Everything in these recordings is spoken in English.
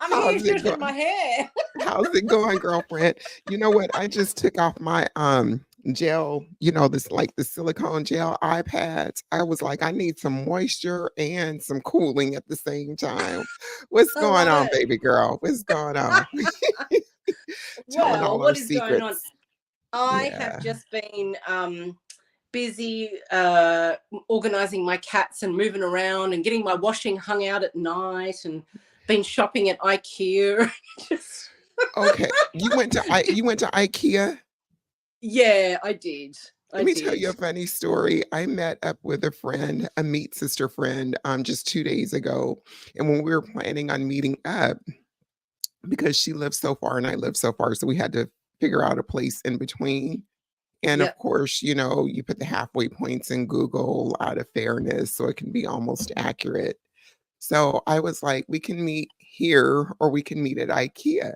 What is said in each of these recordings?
I'm here How's it shushing my going? hair. How's it going, girlfriend? You know what? I just took off my gel, this like the silicone gel iPads. I was like, I need some moisture and some cooling at the same time. What's I going love on, it. baby girl? What's going on? Telling Well, all our what is going on? secrets. I have Yeah. just been busy organizing my cats and moving around and getting my washing hung out at night and been shopping at IKEA. Just, Okay. You went to IKEA? yeah, I did. I Let me tell did. you a funny story. I met up with a friend, a meet sister friend, just 2 days ago. And when we were planning on meeting up, because she lives so far and I live so far, so we had to figure out a place in between. And of Yep. course, you put the halfway points in Google out of fairness so it can be almost accurate. So I was like, we can meet here or we can meet at IKEA.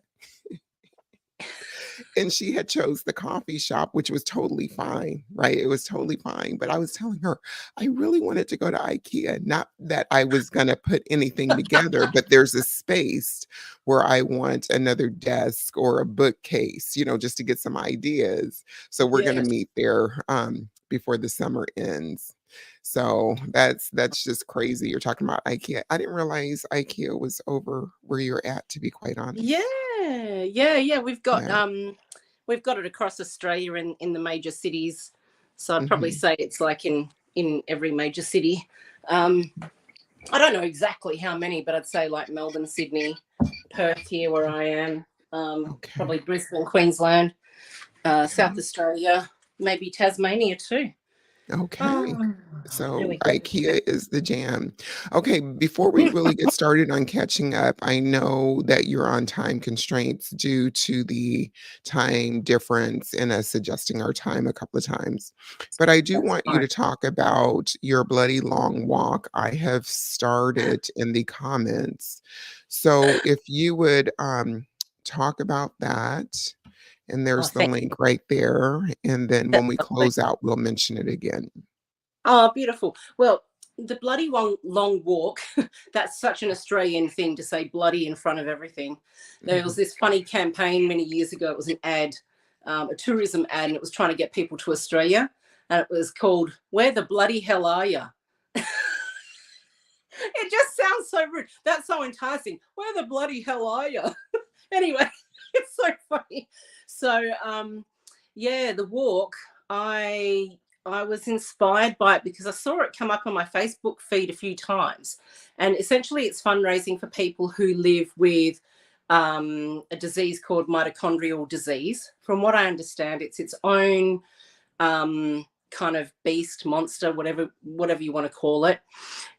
And she had chose the coffee shop, which was totally fine, right? It was totally fine. But I was telling her, I really wanted to go to IKEA. Not that I was going to put anything together, but there's a space where I want another desk or a bookcase, just to get some ideas. So we're going to Yes. meet there before the summer ends. So that's just crazy. You're talking about IKEA. I didn't realize IKEA was over where you're at, to be quite Yeah. honest. Yeah. Yeah. We've got it across Australia in the major cities. So I'd probably Hmm. say it's like in every major city. Um, I don't know exactly how many, but I'd say like Melbourne, Sydney, Perth here where I am, Okay. probably Brisbane, Queensland, South Okay. Australia, maybe Tasmania too. Okay. Oh, there So we go. IKEA is the jam. Okay, before we really get started on catching up, I know that you're on time constraints due to the time difference and us adjusting our time a couple of times. But I do That's want you fine. to talk about your bloody long walk. I have started in the comments. So if you would talk about that, and Oh, there's the thank link you. right there. And then That's when we lovely. close out, we'll mention it again. Oh, beautiful. Well, the bloody long walk, that's such an Australian thing to say bloody in front of everything. There was Mhm. this funny campaign many years ago. It was an ad, a tourism ad, and it was trying to get people to Australia. And it was called, Where the Bloody Hell Are You? It just sounds so rude. That's so enticing. Where the bloody hell are you? Anyway, it's so funny. So, yeah, the walk, I was inspired by it because I saw it come up on my Facebook feed a few times. And essentially, it's fundraising for people who live with a disease called mitochondrial disease. From what I understand, it's its own kind of beast, monster, whatever you want to call it.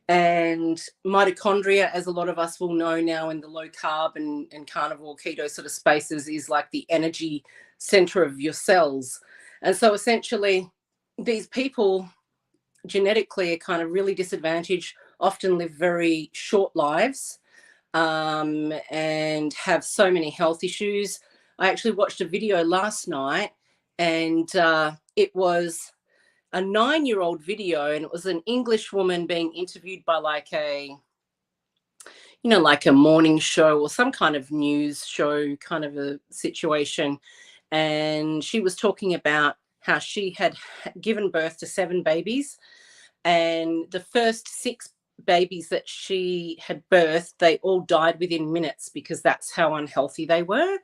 And mitochondria, as a lot of us will know now in the low carb and carnivore keto sort of spaces, is like the energy center of your cells. And so essentially, these people genetically are kind of really disadvantaged, often live very short lives, and have so many health issues. I actually watched a video last night, and it was a 9-year-old video, and it was an English woman being interviewed by like a morning show or some kind of news show kind of a situation. And she was talking about how she had given birth to 7 babies, and the first 6 babies that she had birthed, they all died within minutes because that's how unhealthy they were.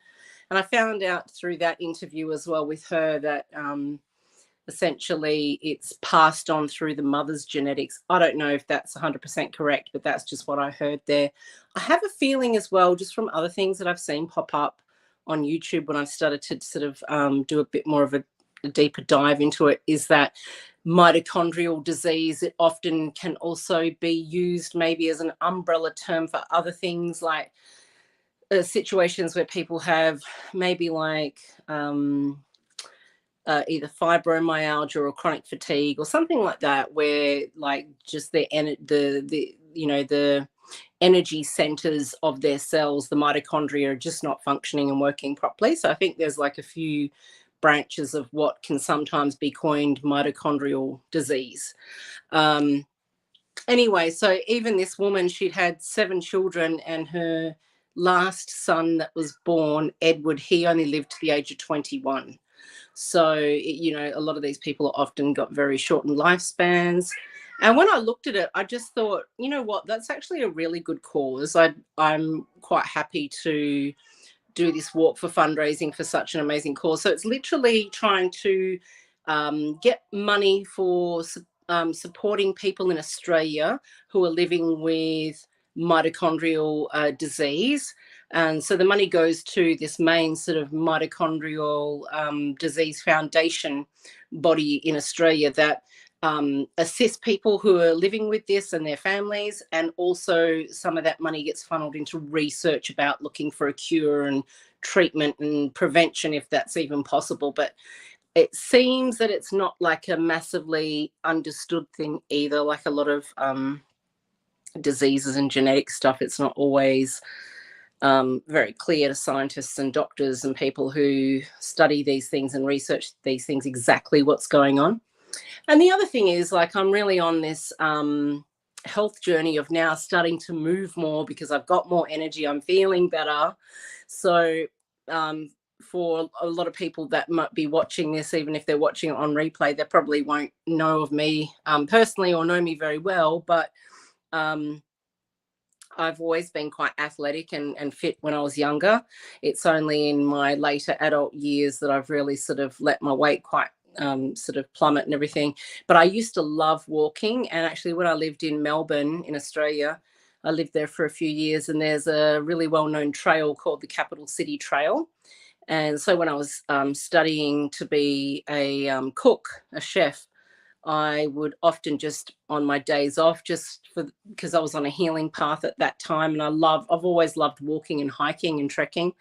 And I found out through that interview as well with her that essentially it's passed on through the mother's genetics. I don't know if that's 100% correct, but that's just what I heard there. I have a feeling as well, just from other things that I've seen pop up on YouTube when I've started to sort of do a bit more of a deeper dive into it, is that mitochondrial disease, it often can also be used maybe as an umbrella term for other things like situations where people have maybe like either fibromyalgia or chronic fatigue or something like that, where like just the energy centers of their cells, the mitochondria, are just not functioning and working properly. So I think there's like a few branches of what can sometimes be coined mitochondrial disease. Um, Anyway, so even this woman, she'd had 7 children, and her last son that was born, Edward, he only lived to the age of 21. So, you know, a lot of these people often got very shortened lifespans. And when I looked at it, I just thought, you know what, that's actually a really good cause. I'm quite happy to do this walk for fundraising for such an amazing cause. So it's literally trying to get money for supporting people in Australia who are living with mitochondrial disease. And so the money goes to this main sort of mitochondrial disease foundation body in Australia that assist people who are living with this and their families. And also some of that money gets funneled into research about looking for a cure and treatment and prevention, if that's even possible. But it seems that it's not like a massively understood thing either. Like a lot of diseases and genetic stuff, it's not always very clear to scientists and doctors and people who study these things and research these things exactly what's going on. And the other thing is, like, I'm really on this health journey of now starting to move more because I've got more energy, I'm feeling better. So for a lot of people that might be watching this, even if they're watching it on replay, they probably won't know of me personally or know me very well, but I've always been quite athletic and fit when I was younger. It's only in my later adult years that I've really sort of let my weight quite sort of plummet and everything. But I used to love walking. And actually, when I lived in Melbourne in Australia, I lived there for a few years, and there's a really well-known trail called the Capital City Trail. And so when I was studying to be a cook, a chef, I would often just on my days off, just for because I was on a healing path at that time, and I've always loved walking and hiking and trekking.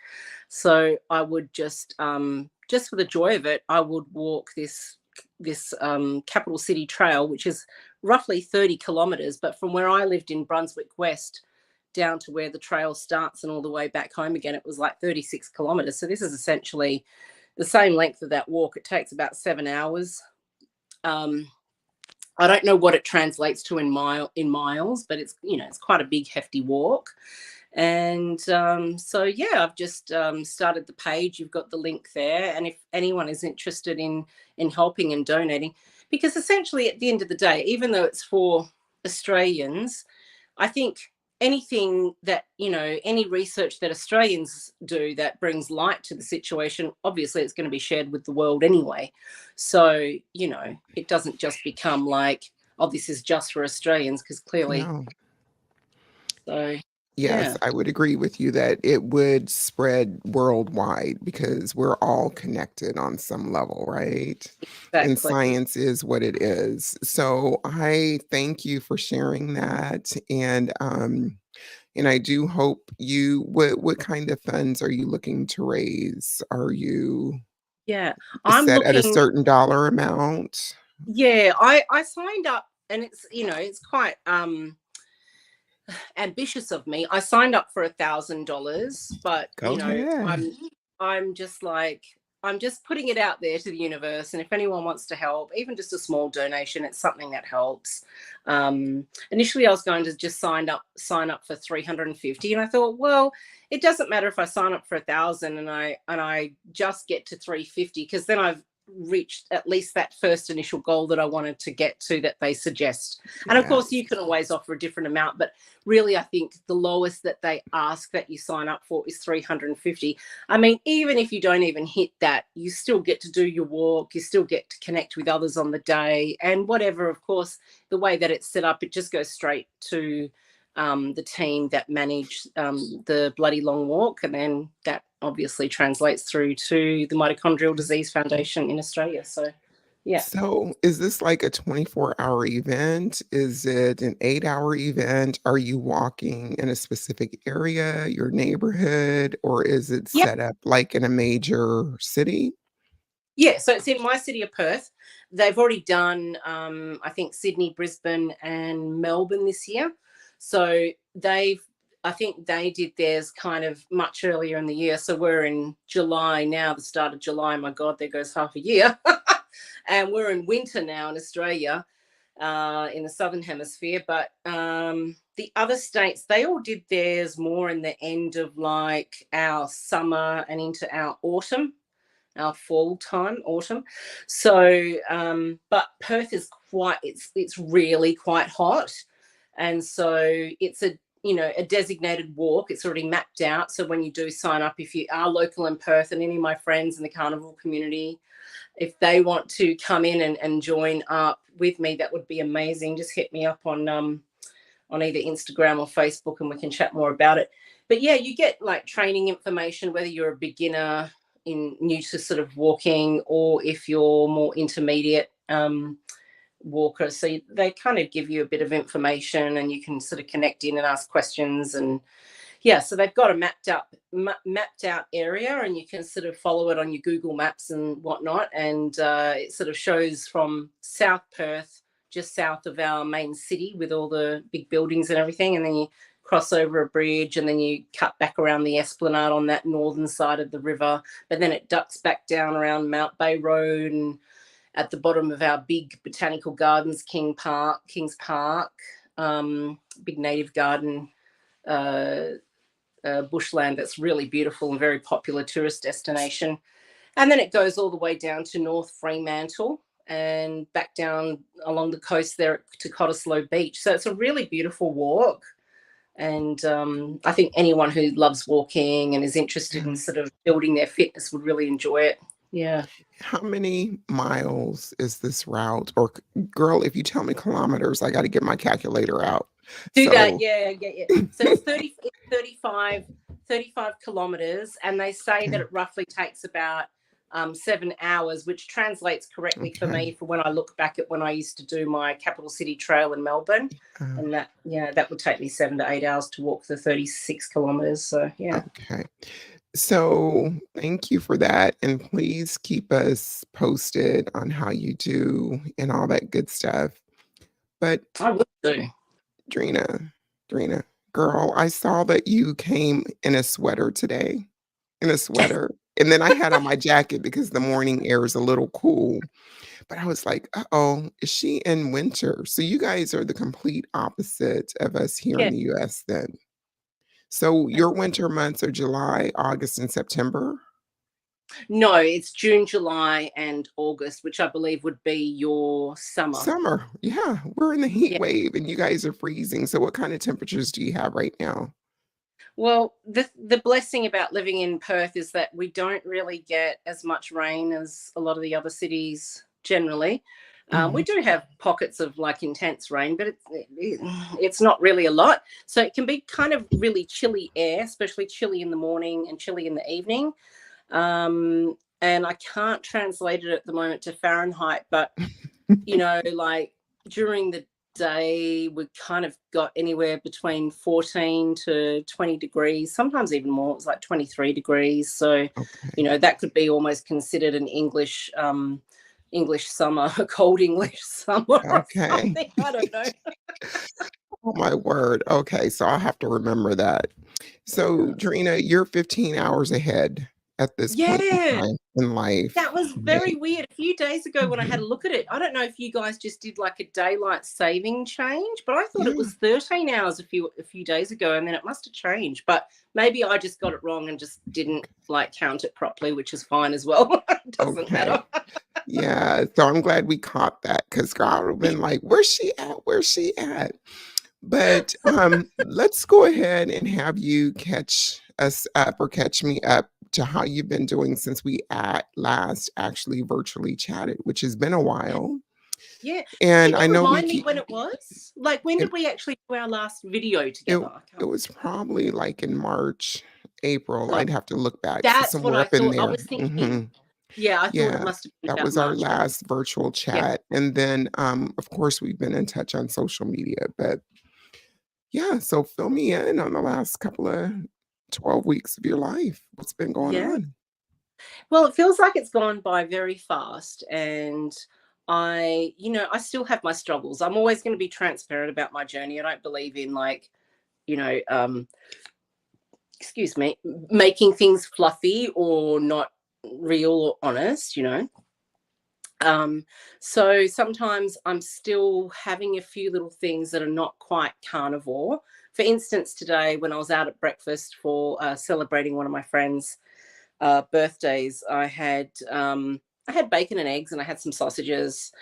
So I would just for the joy of it, I would walk this Capital City Trail, which is roughly 30 kilometres, but from where I lived in Brunswick West down to where the trail starts and all the way back home again, it was like 36 kilometres. So this is essentially the same length of that walk. It takes about 7 hours. I don't know what it translates to in miles, but it's, you know, it's quite a big hefty walk. And so yeah, I've just started the page. You've got the link there, and if anyone is interested in helping and donating, because essentially at the end of the day, even though it's for Australians, I think anything that, you know, any research that Australians do that brings light to the situation, obviously it's going to be shared with the world anyway. So, you know, it doesn't just become like, oh, this is just for Australians, because clearly, No. so Yes, yeah, I would agree with you that it would spread worldwide because we're all connected on some level, right? And exactly. science is what it is. So I thank you for sharing that. And I do hope what kind of funds are you looking to raise? Are you Yeah, I'm set at a looking. certain dollar amount? Yeah, I signed up, and it's, you know, it's quite ambitious of me. I signed up for $1,000, but Go you know, ahead. I'm just like, I'm just putting it out there to the universe, and if anyone wants to help, even just a small donation, it's something that helps. Initially, I was going to just sign up for 350, and I thought, well, it doesn't matter if I sign up for 1,000 and I just get to 350, because then I've reached at least that first initial goal that I wanted to get to that they suggest. And of course, Yes. you can always offer a different amount, but really, I think the lowest that they ask that you sign up for is 350. I mean, even if you don't even hit that, you still get to do your walk, you still get to connect with others on the day, and whatever. Of course, the way that it's set up, it just goes straight to the team that manage the Bloody Long Walk, and then that obviously translates through to the Mitochondrial Disease Foundation in Australia. So, yeah. So, is this like a 24-hour event? Is it an 8-hour event? Are you walking in a specific area, your neighborhood, or is it Yep. set up like in a major city? Yeah, so it's in my city of Perth. They've already done, I think, Sydney, Brisbane, and Melbourne this year. So I think they did theirs kind of much earlier in the year. So we're in July now, the start of July. My God, there goes half a year. And we're in winter now in Australia. in the Southern Hemisphere. But the other states, they all did theirs more in the end of like our summer and into our autumn, our fall time, autumn. So, but Perth is it's really quite hot, and so it's a designated walk. It's already mapped out. So when you do sign up, if you are local in Perth, and any of my friends in the carnival community, if they want to come in and join up with me, that would be amazing. Just hit me up on either Instagram or Facebook, and we can chat more about it. But yeah, you get like training information, whether you're a beginner new to sort of walking, or if you're more intermediate walker. So they kind of give you a bit of information, and you can sort of connect in and ask questions. And yeah, so they've got a mapped out area, and you can sort of follow it on your Google Maps and whatnot. And it sort of shows from South Perth, just south of our main city with all the big buildings and everything. And then you cross over a bridge, and then you cut back around the Esplanade on that northern side of the river. But then it ducks back down around Mount Bay Road, and at the bottom of our big botanical gardens, Kings Park, big native garden, bushland that's really beautiful and very popular tourist destination. And then it goes all the way down to North Fremantle and back down along the coast there to Cottesloe Beach. So it's a really beautiful walk. And I think anyone who loves walking and is interested in sort of building their fitness would really enjoy it. Yeah. How many miles is this route? Or girl, if you tell me kilometers, I got to get my calculator out. Do that. Yeah. So it's 35 kilometers, and they say that it roughly takes about 7 hours, which translates correctly for me for when I look back at when I used to do my Capital City Trail in Melbourne. And that would take me 7 to 8 hours to walk the 36 kilometers. So yeah. Okay. So thank you for that. And please keep us posted on how you do and all that good stuff. But I will do. Drina, girl, I saw that you came in a sweater today, in a sweater. And then I had on my jacket because the morning air is a little cool. But I was like, uh-oh, is she in winter? So you guys are the complete opposite of us here in the US then. So your winter months are July, August, and September? No, it's June, July, and August, which I believe would be your summer. Summer. Yeah, we're in the heat wave and you guys are freezing. So what kind of temperatures do you have right now? Well, the blessing about living in Perth is that we don't really get as much rain as a lot of the other cities generally. We do have pockets of like intense rain, but it's not really a lot. So it can be kind of really chilly air, especially chilly in the morning and chilly in the evening. And I can't translate it at the moment to Fahrenheit, but like during the day we kind of got anywhere between 14 to 20 degrees, sometimes even more. It was like 23 degrees. So that could be almost considered an English summer, a cold English summer or something. I don't know. Oh my word. Okay, so I'll have to remember that. So Drina, you're 15 hours ahead at this point in time in life. That was very weird. A few days ago when I had a look at it, I don't know if you guys just did like a daylight saving change, but I thought it was 13 hours a few days ago, and then it must have changed. But maybe I just got it wrong and just didn't like count it properly, which is fine as well. It doesn't matter. Yeah, so I'm glad we caught that, because I would have been like, where's she at? Where's she at? But let's go ahead and have you catch us up, or catch me up to how you've been doing since we last actually virtually chatted, which has been a while. Yeah. And I know remind me when it was? Like, when did we actually do our last video together? It was probably like in March, April. I'd have to look back. That's somewhere what I up in thought. there. I was thinking. Yeah, I thought it must have been that was our last virtual chat. And then, of course, we've been in touch on social media. But yeah, so fill me in on the last couple of 12 weeks of your life. What's been going on? Well, it feels like it's gone by very fast. And I still have my struggles. I'm always going to be transparent about my journey. I don't believe in like, excuse me, making things fluffy or not real or honest, Um, so sometimes I'm still having a few little things that are not quite carnivore. For instance, today when I was out at breakfast for celebrating one of my friends' birthdays, I had bacon and eggs, and I had some sausages.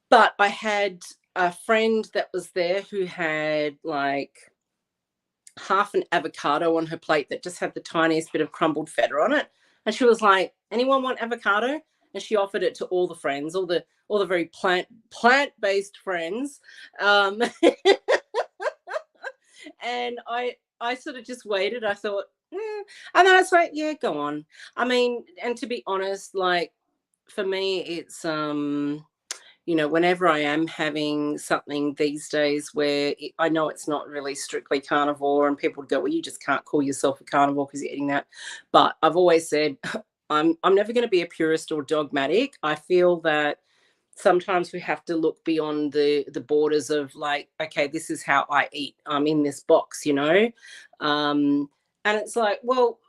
But I had a friend that was there who had like half an avocado on her plate that just had the tiniest bit of crumbled feta on it. And she was like, anyone want avocado? And she offered it to all the friends, all the very plant-based friends. Um, and I sort of just waited. I thought, and then I was like, yeah, go on. I mean, and to be honest, like for me, it's whenever I am having something these days where I know it's not really strictly carnivore, and people would go, well, you just can't call yourself a carnivore because you're eating that. But I've always said, I'm never going to be a purist or dogmatic. I feel that sometimes we have to look beyond the borders of like, okay, this is how I eat. I'm in this box, and it's like, well,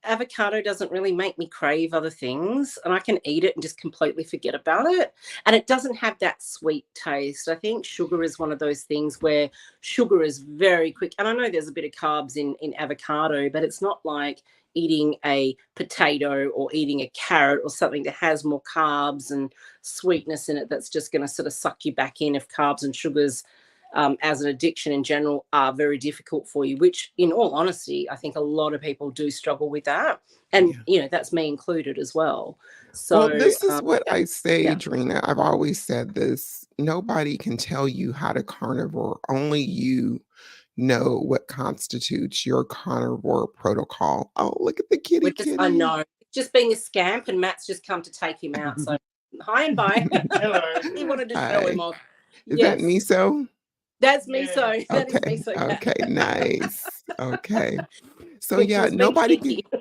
avocado doesn't really make me crave other things, and I can eat it and just completely forget about it. And it doesn't have that sweet taste. I think sugar is one of those things where sugar is very quick. And I know there's a bit of carbs in avocado, but it's not like eating a potato or eating a carrot or something that has more carbs and sweetness in it that's just going to sort of suck you back in if carbs and sugars as an addiction in general are very difficult for you, which in all honesty, I think a lot of people do struggle with that. And, Yeah. that's me included as well. Well, So, this is what I say, yeah, Drina. I've always said this. Nobody can tell you how to carnivore. Only you know what constitutes your carnivore protocol. Oh, look at the kitty I kitty. know, just being a scamp, and Matt's just come to take him out. So, hi and bye. Hello. He wanted to show him Hi. off. Is that Yes, Miso? that's me. Yeah. So, that is me. Okay. So, Cat. Okay. Nice. Okay. So Which yeah, was being nobody cheeky. can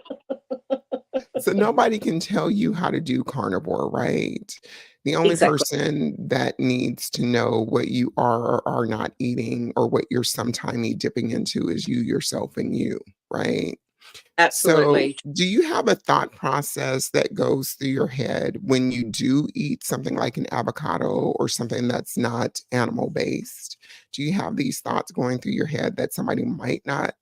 so nobody can tell you how to do carnivore, right? The only Exactly. person that needs to know what you are or are not eating or what you're sometimey dipping into is you yourself and you, right? So, Absolutely. do you have a thought process that goes through your head when you do eat something like an avocado or something that's not animal based? Do you have these thoughts going through your head that somebody might not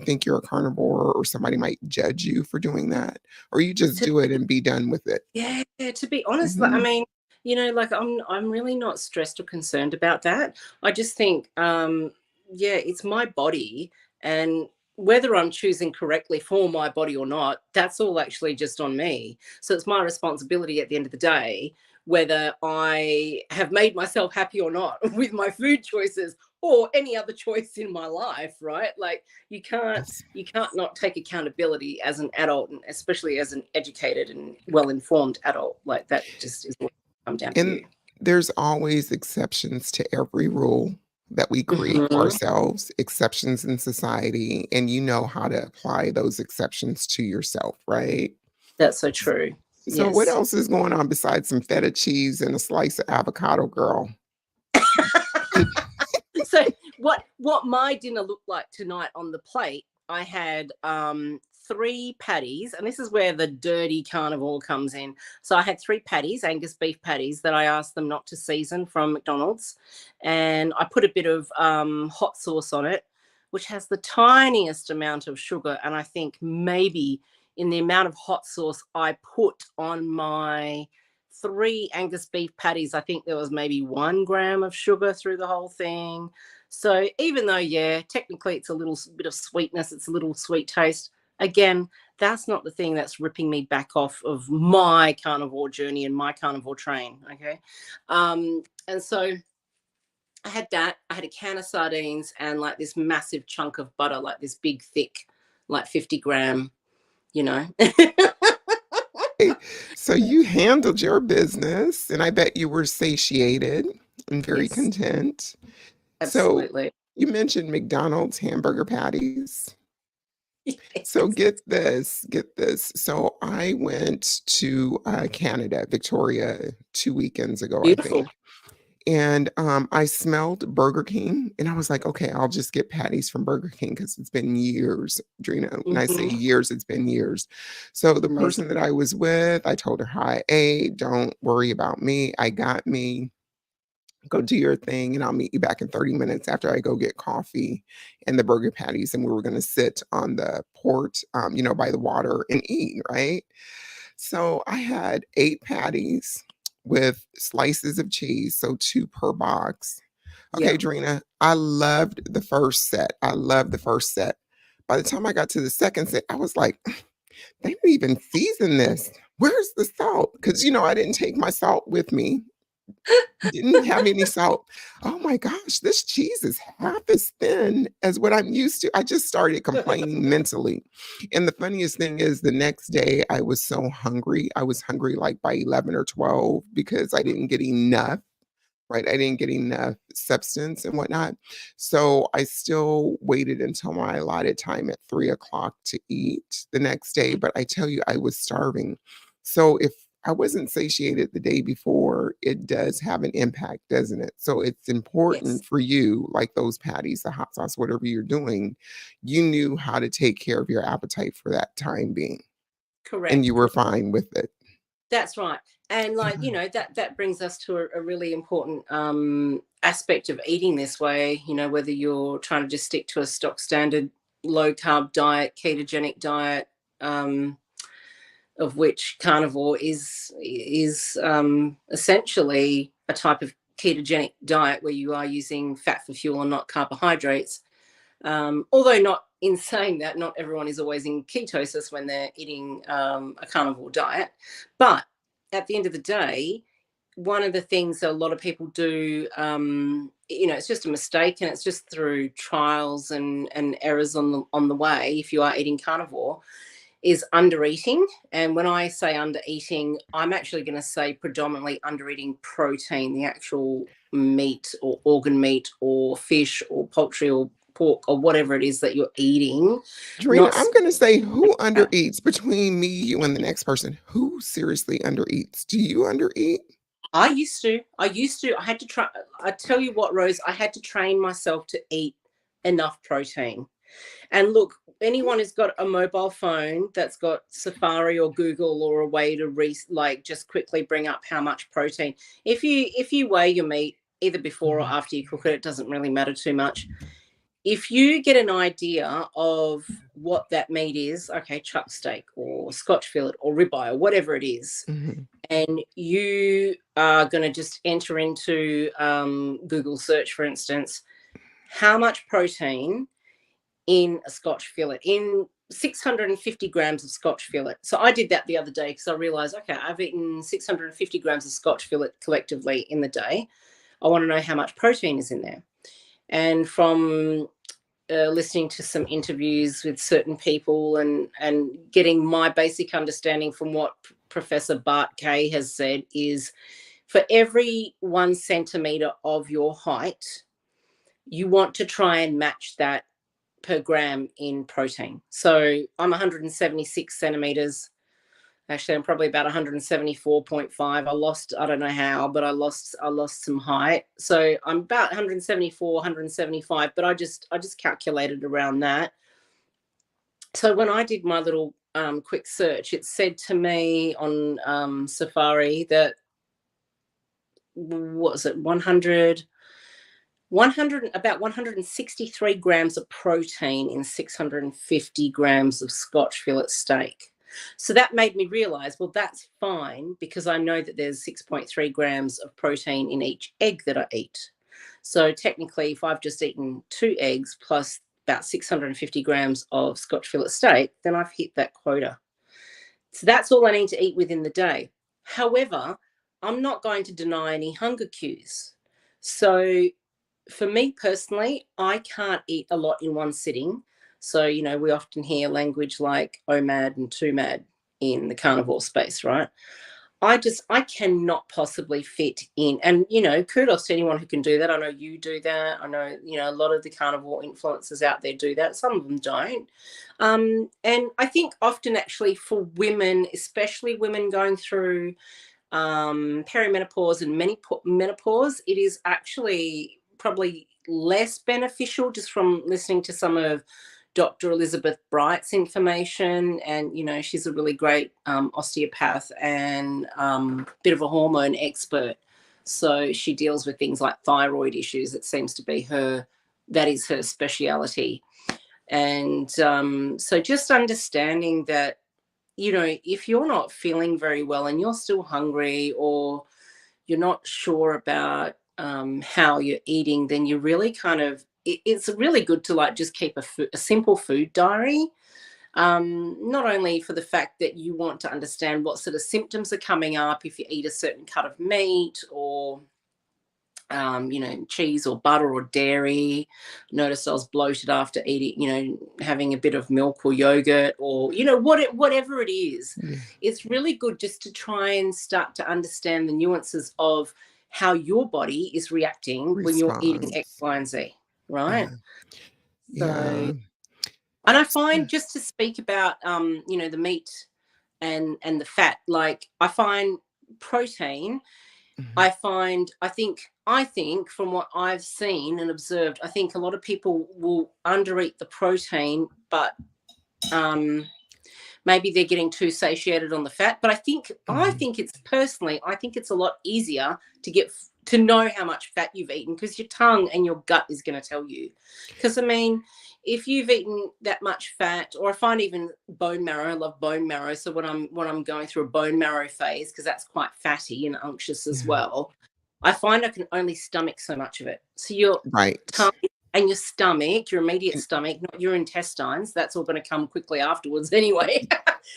think you're a carnivore or somebody might judge you for doing that? Or you just To do it and be done with it? Yeah, to be honest, like, I Mhm. mean, like I'm really not stressed or concerned about that. I just think, yeah, it's my body, and whether I'm choosing correctly for my body or not, that's all actually just on me. So it's my responsibility at the end of the day whether I have made myself happy or not with my food choices or any other choice in my life, right? Like you can't Yes. you can't not take accountability as an adult, and especially as an educated and well-informed adult. Like that just is what come down to And you. there's always exceptions to every rule that we create for Hmm. ourselves, exceptions in society, and you know how to apply those exceptions to yourself, right? That's so S- true. So, what Yes. else is going on besides some feta cheese and a slice of avocado, girl? So what my dinner looked like tonight on the plate, I had three patties, and this is where the dirty carnivore comes in. So I had three patties, Angus beef patties, that I asked them not to season from McDonald's, and I put a bit of hot sauce on it, which has the tiniest amount of sugar, and I think maybe in the amount of hot sauce I put on my three Angus beef patties, I think there was maybe 1 gram of sugar through the whole thing. So even though, yeah, technically it's a little bit of sweetness, it's a little sweet taste. Again, that's not the thing that's ripping me back off of my carnivore journey and my carnivore train. Okay. And so I had that. I had a can of sardines and like this massive chunk of butter, like this big, thick, like 50 gram, you know. So, you handled your business, and I bet you were satiated and very Yes, content. So, absolutely. you mentioned McDonald's hamburger patties. So Yes. get this. So I went to Canada, Victoria, 2 weekends ago, I Beautiful. think. And I smelled Burger King, and I was like, okay, I'll just get patties from Burger King because it's been years, Drina. When I say Hmm. years, it's been years. So the Amazing. person that I was with, I told her how I ate. Don't worry about me. I got me. Go do your thing, and I'll meet you back in 30 minutes after I go get coffee and the burger patties. And we were going to sit on the port, by the water and eat, right? So I had 8 patties with slices of cheese, so 2 per box. Yeah. Okay, Drina, I loved the first set. I loved the first set. By the time I got to the second set, I was like, they didn't even season this. Where's the salt? Because, I didn't take my salt with me. Didn't have any salt. Oh my gosh, this cheese is half as thin as what I'm used to. I just started complaining mentally. And the funniest thing is the next day I was so hungry. I was hungry like by 11 or 12 because I didn't get enough, right? I didn't get enough substance and whatnot. So I still waited until my allotted time at 3 o'clock to eat the next day. But I tell you, I was starving. So if I wasn't satiated the day before, it does have an impact, doesn't it? So it's Yes. important for you, like those patties, the hot sauce, whatever you're doing, you knew how to take care of your appetite for that time being, and Correct. you were Correct. fine with it. That's right. And like, Mhm. that brings us to a really important aspect of eating this way, whether you're trying to just stick to a stock standard low carb diet, ketogenic diet, um, of which carnivore is essentially a type of ketogenic diet where you are using fat for fuel and not carbohydrates. Although not in saying that, not everyone is always in ketosis when they're eating a carnivore diet. But at the end of the day, one of the things that a lot of people do, it's just a mistake, and it's just through trials and errors on the way. If you are eating carnivore, is under eating. And when I say under eating, I'm actually going to say predominantly under eating protein, the actual meat or organ meat or fish or poultry or pork or whatever it is that you're eating. Drina, Not I'm going to say who undereats between me, you, and the next person? Who seriously undereats? Do you undereat? I used to. I had to try. I tell you what, Rose, I had to train myself to eat enough protein. And look, anyone who's got a mobile phone that's got Safari or Google or a way to just quickly bring up how much protein. If you weigh your meat either before or Mhm. after you cook it, it doesn't really matter too much. If you get an idea of what that meat is, okay, chuck steak or Scotch fillet or ribeye or whatever it is, Mhm. and you are going to just enter into Google search, for instance, how much protein in a Scotch fillet, in 650 grams of Scotch fillet. So I did that the other day because I realized, okay, I've eaten 650 grams of Scotch fillet collectively in the day. I want to know how much protein is in there. And from listening to some interviews with certain people and getting my basic understanding from what Professor Bart Kay has said is for every 1 centimeter of your height, you want to try and match that per gram in protein. So I'm 176 centimeters. Actually, I'm probably about 174.5. I don't know how, but I lost some height. So I'm about 174, 175, but I just calculated around that. So when I did my little quick search, it said to me on Safari that, what was it, 100, about 163 grams of protein in 650 grams of Scotch fillet steak. So that made me realize, well, that's fine because I know that there's 6.3 grams of protein in each egg that I eat. So technically, if I've just eaten 2 eggs plus about 650 grams of Scotch fillet steak, then I've hit that quota. So that's all I need to eat within the day. However, I'm not going to deny any hunger cues. So for me personally, I can't eat a lot in one sitting. So, we often hear language like OMAD and TUMAD in the carnivore space, right? I cannot possibly fit in. And, kudos to anyone who can do that. I know you do that. I know, a lot of the carnivore influencers out there do that. Some of them don't. And I think often actually for women, especially women going through perimenopause and menopause, it is actually probably less beneficial, just from listening to some of Dr. Elizabeth Bright's information. And, you know, she's a really great osteopath and bit of a hormone expert. So she deals with things like thyroid issues. It seems to be that is her speciality. And so just understanding that, you know, if you're not feeling very well and you're still hungry, or you're not sure about how you're eating, then you really kind of, it's really good to like just keep a simple food diary. Not only for the fact that you want to understand what sort of symptoms are coming up if you eat a certain cut of meat, or you know, cheese or butter or dairy. Noticed I was bloated after eating, you know, having a bit of milk or yogurt, or, you know, whatever it is. Yeah. It's really good just to try and start to understand the nuances of how your body is reacting when you're eating X, Response. Y, and Z, right? Yeah. So, Yeah. and I find, just to speak about, you know, the meat and the fat, like I find protein, Mhm. I think from what I've seen and observed, I think a lot of people will undereat the protein, but um, maybe they're getting too satiated on the fat. But I Mhm. think it's personally, I think it's a lot easier to know how much fat you've eaten, because your tongue and your gut is going to tell you. Because I mean, if you've eaten that much fat, or I find even bone marrow, I love bone marrow. So when I'm going through a bone marrow phase, because that's quite fatty and unctuous as Yeah. well, I find I can only stomach so much of it. So your tongue Right. and your stomach, your immediate And stomach, not your intestines, that's all going to come quickly afterwards anyway.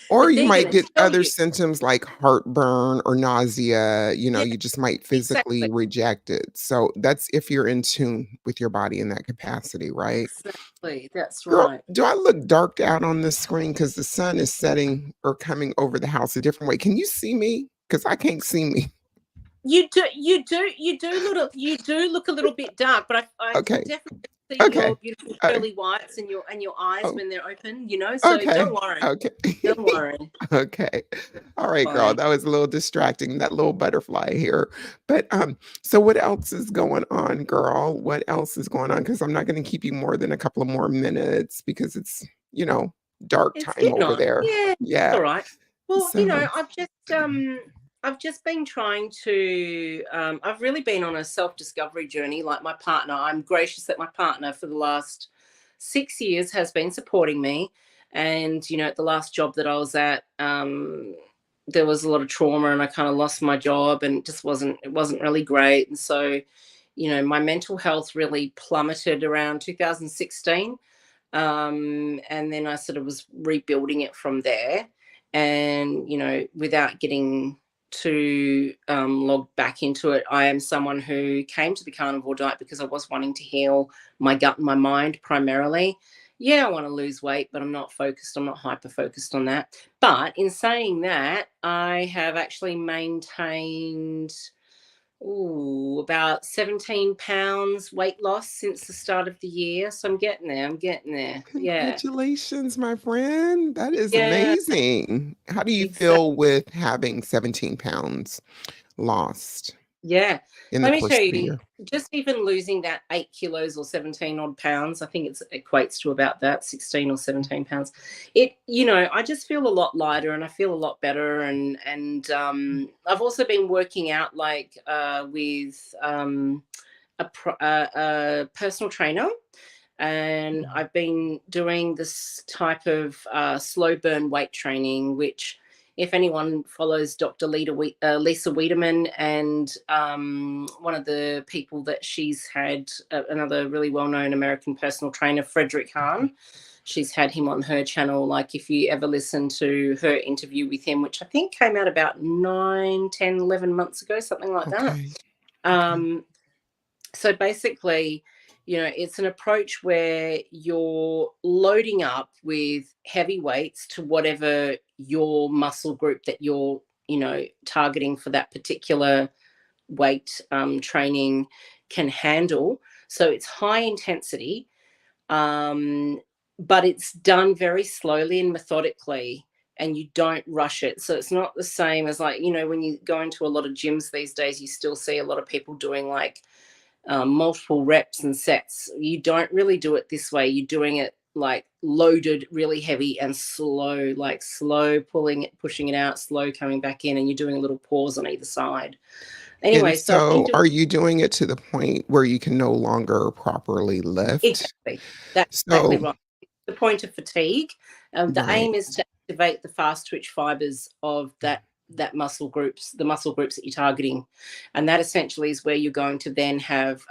or But you they're going might to get tell other you. symptoms like heartburn or nausea, you know, Yeah, you just might physically exactly. reject it. So that's if you're in tune with your body in that capacity, right? Exactly. That's Girl, right. do I look darked out on this screen because the sun is setting or coming over the house a different way? Can you see me? Because I can't see me. You do look a little bit dark, but I can Okay. definitely see Okay. your beautiful Uh, pearly whites and your eyes oh, when they're open, you know, so don't okay. worry. Okay. Don't worry. Okay. All right, girl. Fine. That was a little distracting, that little butterfly here. But so what else is going on, girl? What else is going on? Because I'm not going to keep you more than a couple of more minutes because it's, you know, dark It's time getting over on. there. Yeah, Yeah. all right. Well, you know, So I've just been trying to I've really been on a self-discovery journey. Like my partner, I'm gracious that my partner for the last 6 years has been supporting me. And, you know, at the last job that I was at, there was a lot of trauma and I kind of lost my job, and it wasn't really great. And so, you know, my mental health really plummeted around 2016. And then I sort of was rebuilding it from there. And, you know, without getting too logged back into it, I am someone who came to the carnivore diet because I was wanting to heal my gut and my mind primarily. Yeah, I want to lose weight, but I'm not hyper focused on that. But in saying that, I have actually maintained, about 17 pounds weight loss since the start of the year. So I'm getting there. I'm getting there. Yeah. congratulations, my friend. That is Yeah. amazing. How do you Exactly. feel with having 17 pounds lost Yeah. in the Let me course tell of the you, year? just even losing that 8 kilos or 17 odd pounds, I think it equates to about that 16 or 17 pounds. I just feel a lot lighter and I feel a lot better. And I've also been working out like with a personal trainer, and Mm. I've been doing this type of slow burn weight training, which, if anyone follows Dr. Lisa Wiedemann, and one of the people that she's had, another really well known American personal trainer, Frederick Hahn, she's had him on her channel. Like, if you ever listen to her interview with him, which I think came out about 9, 10, 11 months ago, something like that. Okay. Okay. Um, so basically, you know, it's an approach where you're loading up with heavy weights to whatever your muscle group that you're, targeting for that particular weight training can handle. So it's high intensity, but it's done very slowly and methodically. and you don't rush it. So it's not the same as, like, when you go into a lot of gyms these days, you still see a lot of people doing like multiple reps and sets. You don't really do it this way. You're doing it like loaded, really heavy and slow, like slow pulling it, pushing it out, slow coming back in, and you're doing a little pause on either side. And Anyway, so I've been so doing are you doing it to the point where you can no longer properly lift? exactly. That's exactly So right. The point of fatigue. The right. aim is to activate the fast twitch fibers of that muscle groups, the muscle groups that you're targeting, and that essentially is where you're going to then have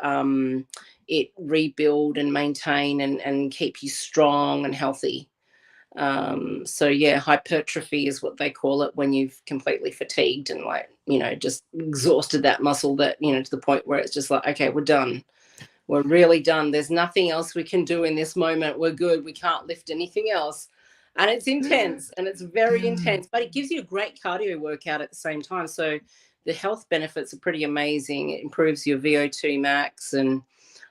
it rebuild and maintain and keep you strong and healthy. So yeah, hypertrophy is what they call it when you've completely fatigued and, like, just exhausted that muscle, that to the point where it's just like, okay, we're done. We're really done. There's nothing else we can do in this moment. We're good. We can't lift anything else. And it's intense, and it's very Yeah. intense, but it gives you a great cardio workout at the same time. So the health benefits are pretty amazing. It improves your VO2 max. And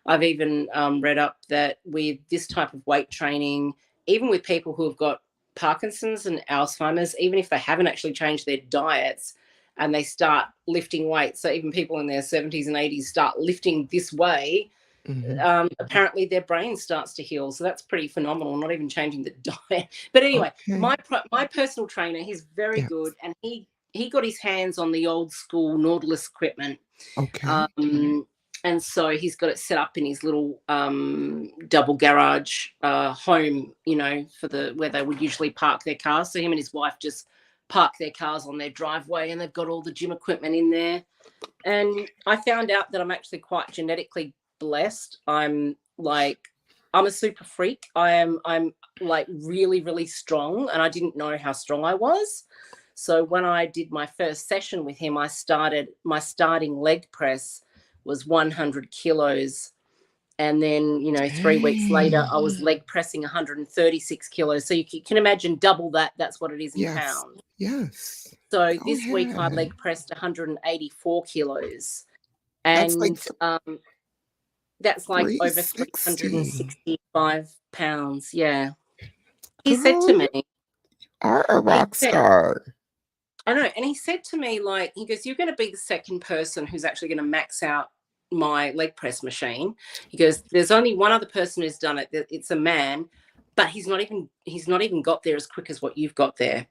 I've even read up that with this type of weight training, even with people who have got Parkinson's and Alzheimer's, even if they haven't actually changed their diets and they start lifting weights, so even people in their 70s and 80s start lifting this way, Mhm. apparently their brain starts to heal. So that's pretty phenomenal. Not even changing the diet. But anyway, Okay. my personal trainer, he's very good, Yes. and he got his hands on the old school Nautilus equipment. Okay. And so he's got it set up in his little double garage home, for the where they would usually park their cars. So him and his wife just park their cars on their driveway, and they've got all the gym equipment in there. And I found out that I'm actually quite genetically blessed. I'm a super freak. I'm like really, really strong, and I didn't know how strong I was. So when I did my first session with him, my starting leg press was 100 kilos. And then, 3 weeks later, Dang. I was leg pressing 136 kilos. So you can imagine double that. That's what it is in Yes. pounds. Yes. So Go this week I ahead. leg pressed 184 kilos, That's like and that's like over 360. 365 pounds. Yeah. He said Girl, to you me, are a he rock said, star. I know, and he said to me, like, he goes, "You're going to be the second person who's actually going to max out my leg press machine." He goes, "There's only one other person who's done it. It's a man, but he's not even got there as quick as what you've got there."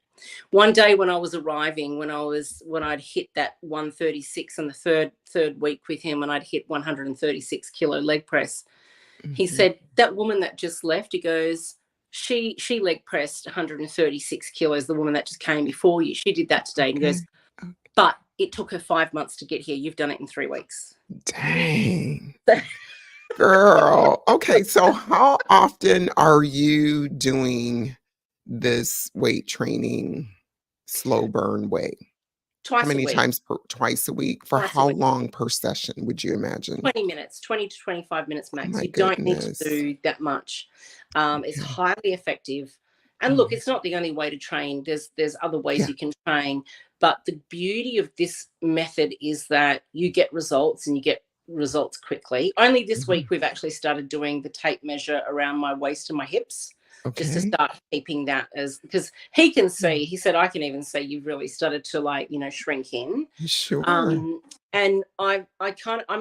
One day when I was arriving, when I'd hit that 136 on the third week with him, and I'd hit 136 kilo leg press, he Mhm. said, "That woman that just left," he goes, she leg pressed 136 kilos. The woman that just came before you, she did that today. And he goes, Okay. Oh, "But it took her 5 months to get here. You've done it in 3 weeks." dang. Girl. Okay, so how often are you doing this weight training slow burn way? How Twice a many week. times per twice a week? For Twice a how week. long per session would you imagine? 20 minutes, 20 to 25 minutes Oh max. my You don't need to goodness. do that much. It's Okay. highly effective. And look, Mhm. it's not the only way to train. There's other ways Yeah. you can train. But the beauty of this method is that you get results, and you get results quickly. Only this Mhm. week we've actually started doing the tape measure around my waist and my hips, just to Okay. start keeping that, as because he can Mm. see, he said, "I can even see you've really started to, like, shrink in." Sure. Um, and I'm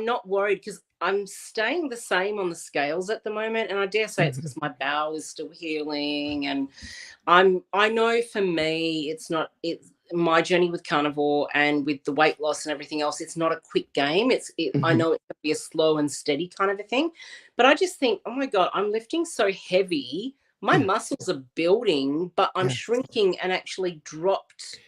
not worried, because I'm staying the same on the scales at the moment, and I dare say it's Mhm. because my bowel is still healing, and I know for me it's my journey with carnivore and with the weight loss and everything else. It's not a quick game. I Mhm. know it can be a slow and steady kind of a thing, but I just think, oh my god, I'm lifting so heavy. My Yeah. muscles are building, but I'm Yes. shrinking, and actually dropped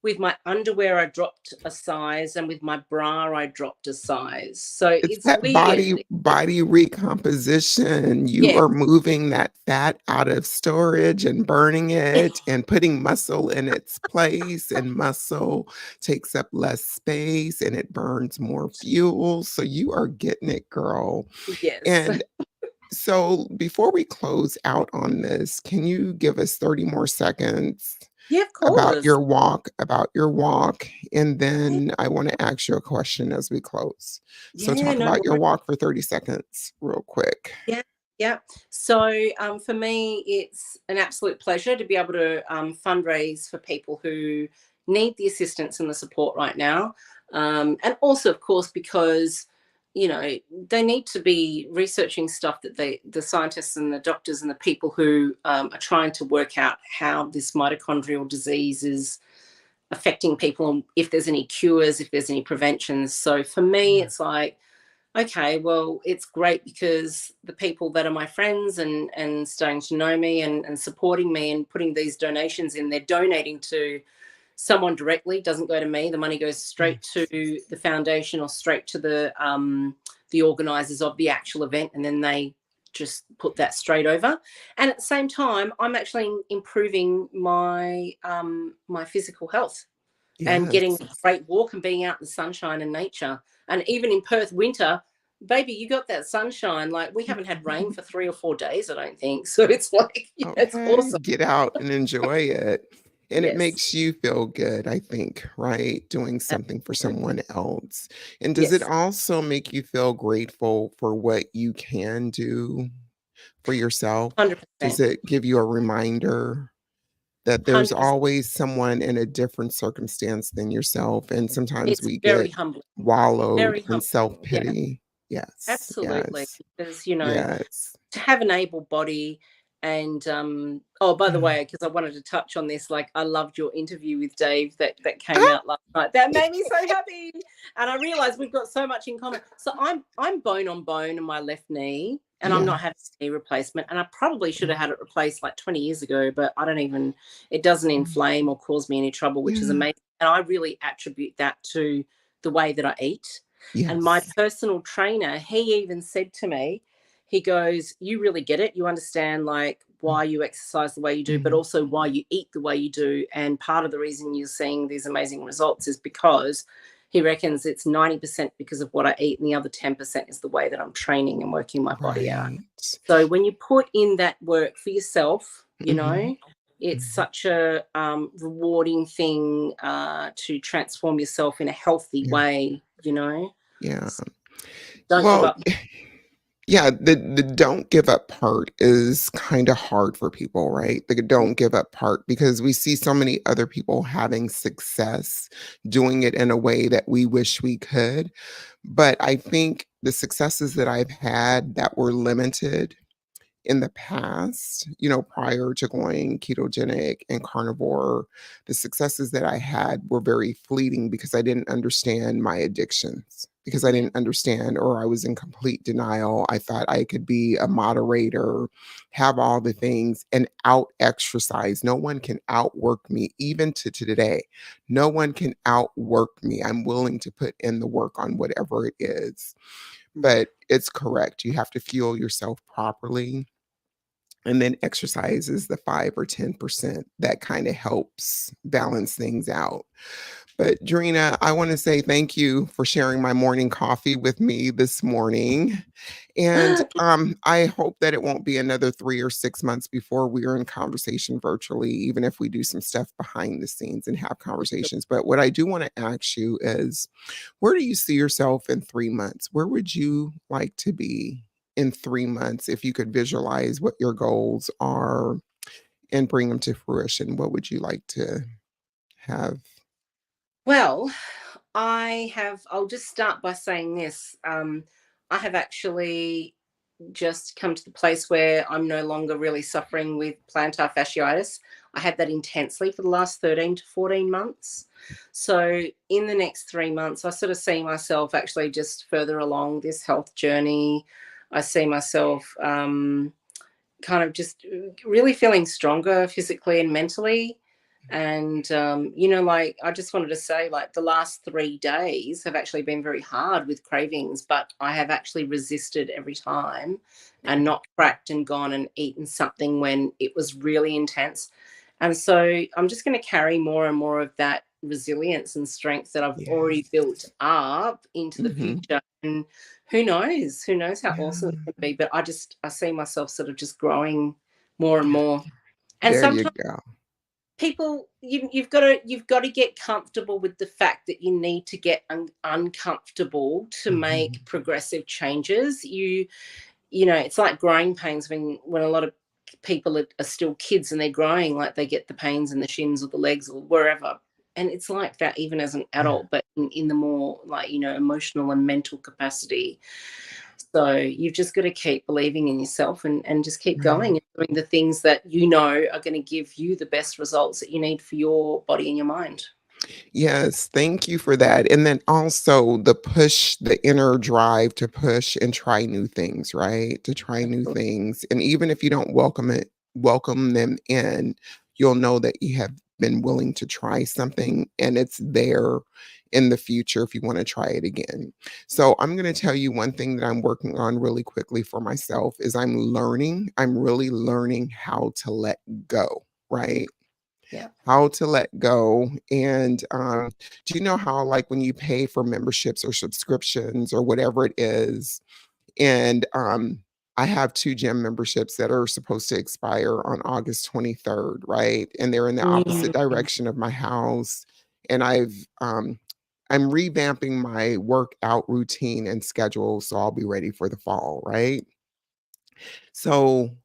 with my underwear. I dropped a size, and with my bra, I dropped a size. So It's it's that weird. body recomposition. You Yeah, are moving that fat out of storage and burning yeah, it and putting muscle in its place, and muscle takes up less space and it burns more fuel. So you are getting it, girl. yes, And so before we close out on this, can you give us 30 more seconds yeah, of course. about your walk, and then I wanna ask you a question as we close. So Yeah, talk no about your worries. walk for 30 seconds real quick. Yeah. Yeah. So for me, it's an absolute pleasure to be able to fundraise for people who need the assistance and the support right now. And also, of course, because, you know, they need to be researching stuff that the scientists and the doctors and the people who are trying to work out how this mitochondrial disease is affecting people and if there's any cures, if there's any preventions. So for me, Yeah. it's like, okay, well, it's great because the people that are my friends and starting to know me and supporting me and putting these donations in, they're donating to someone directly. Doesn't go to me. The money goes straight to the foundation or straight to the organisers of the actual event, and then they just put that straight over. And at the same time, I'm actually improving my physical health and Yes. getting a great walk and being out in the sunshine and nature. And even in Perth winter, baby, you got that sunshine. Like we haven't had rain for 3 or 4 days, I don't think. So it's like, yeah, it's Okay, awesome. get out and enjoy it. And it Yes, makes you feel good, I think, right? Doing something for absolutely. someone else. And does it Yes, also make you feel grateful for what you can do for yourself? Does 100%. it give you a reminder that there's 100%. always someone in a different circumstance than yourself? And sometimes It's we very get humbling, wallowed very in humbling. Yeah, self-pity. Yes, absolutely. yes, Because, yes. to have an able body and oh, by the Yeah. way, because I wanted to touch on this, like I loved your interview with Dave that came out last night. That made me so happy, and I realized we've got so much in common. So I'm bone on bone in my left knee, and I'm not having Yes. a knee replacement, and I probably should have had it replaced like 20 years ago, but I don't even, it doesn't inflame or cause me any trouble, which is Yeah. amazing. And I really attribute that to the way that I eat. And my Yes. personal trainer, he even said to me, he goes, you really get it. You understand like why you exercise the way you do, but Mhm. also why you eat the way you do. And part of the reason you're seeing these amazing results is because he reckons it's 90% because of what I eat, and the other 10% is the way that I'm training and working my body out. Right. So when you put in that work for yourself, Mhm. it's Mhm. such a rewarding thing to transform yourself in a healthy Yeah. way. Yeah. Don't give Well, up. yeah, the don't give up part is kinda hard for people, right? The Yeah, don't give up part because we see so many other people having success, doing it in a way that we wish we could. But I think the successes that I've had that were limited in the past, prior to going ketogenic and carnivore, the successes that I had were very fleeting because I didn't understand my addictions, because I yeah, didn't understand, or I was in complete denial. I thought I could be a moderator, have all the things, and out exercise. No one can outwork me, even to today. No one can outwork me. I'm willing to put in the work on whatever it is. mm, But it's correct. You have to fuel yourself properly, and then exercise is the 5 or 10% that kind of helps balance things out. But Drina, I want to say thank you for sharing my morning coffee with me this morning. And I hope that it won't be another 3 or 6 months before we are in conversation virtually, even if we do some stuff behind the scenes and have conversations. But what I do want to ask you is, where do you see yourself in 3 months? Where would you like to be in 3 months if you could visualize what your goals are and bring them to fruition? What would you like to have? Well, I'll just start by saying this. I have actually just come to the place where I'm no longer really suffering with plantar fasciitis. I had that intensely for the last 13 to 14 months. So, in the next 3 months, I sort of see myself actually just further along this health journey. I see myself kind of just really feeling stronger physically and mentally. And like I just wanted to say, like the last 3 days have actually been very hard with cravings, but I have actually resisted every time and Okay. not cracked and gone and eaten something when it was really intense. And so I'm just going to carry more and more of that resilience and strength that I've already Yes. built up into the Mhm. future. And who knows how awesome it Yeah. can be. But I see myself sort of just growing more and Yeah. more. And There you sometimes go. people you've got to get comfortable with the fact that you need to get uncomfortable to Mhm. make progressive changes. it's like growing pains when a lot of people are still kids and they're growing, like they get the pains in the shins or the legs or wherever. And it's like that even as an Yeah. adult, but in the more like, emotional and mental capacity. So you've just got to keep believing in yourself and just keep Right. going and doing the things that are going to give you the best results that you need for your body and your mind. Yes, thank you for that. And then also the push, the inner drive to push and try new things, right? To try new things. And even if you don't welcome them in, you'll know that you have been willing to try something and it's there in the future if you want to try it again. So I'm going to tell you one thing that I'm working on really quickly for myself is I'm really learning how to let go, right? Yeah. How to let go. And do you know how, like, when you pay for memberships or subscriptions or whatever it is, and I have two gym memberships that are supposed to expire on August 23rd, right? And they're in the opposite Mm. direction of my house. And I'm revamping my workout routine and schedule so I'll be ready for the fall, right? So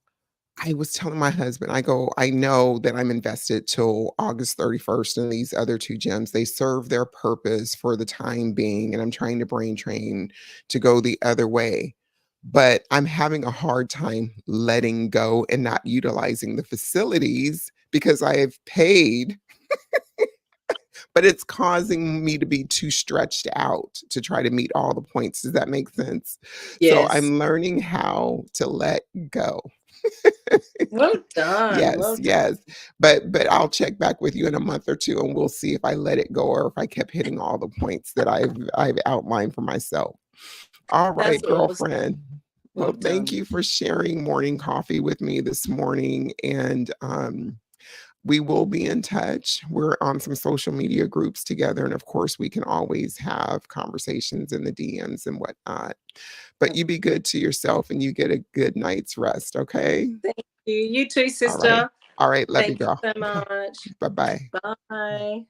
I was telling my husband, I go, I know that I'm invested till August 31st in these other two gyms. They serve their purpose for the time being, and I'm trying to brain train to go the other way. But I'm having a hard time letting go and not utilizing the facilities because I have paid, but it's causing me to be too stretched out to try to meet all the points. Does that make sense? So Yes. I'm learning how to let go. Well done. Yes, Well done. yes. But I'll check back with you in a month or 2 and we'll see if I let it go or if I kept hitting all the points that I've outlined for myself. All right, That's awesome. girlfriend. Well Well, thank done. you for sharing morning coffee with me this morning and we will be in touch. We're on some social media groups together and of course we can always have conversations in the DMs and whatnot. But you be good to yourself and you get a good night's rest, okay? Thank you. You too, All right. sister. All right. Love you, Thank you girl. so much. Bye bye. Bye.